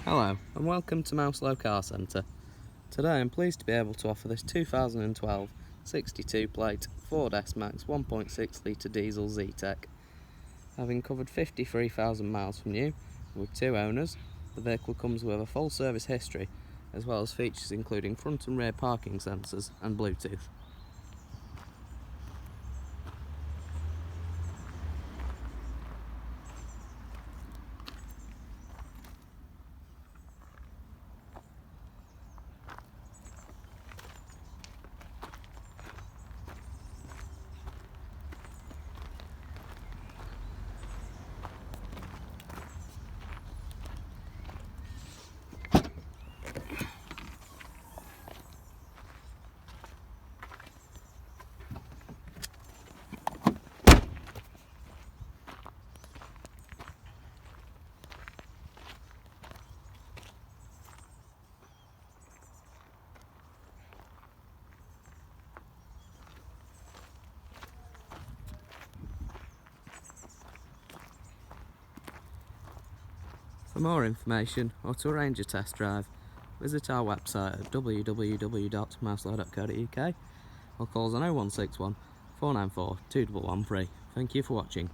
Hello and welcome to Mouselow Car Centre. Today I'm pleased to be able to offer this 2012 62 plate Ford S-Max 1.6 litre diesel Zetec. Having covered 53,000 miles from new with 2 owners, the vehicle comes with a full service history as well as features including front and rear parking sensors and Bluetooth. For more information or to arrange a test drive, visit our website at www.mouselow.co.uk or call us on 0161 494 2113. Thank you for watching.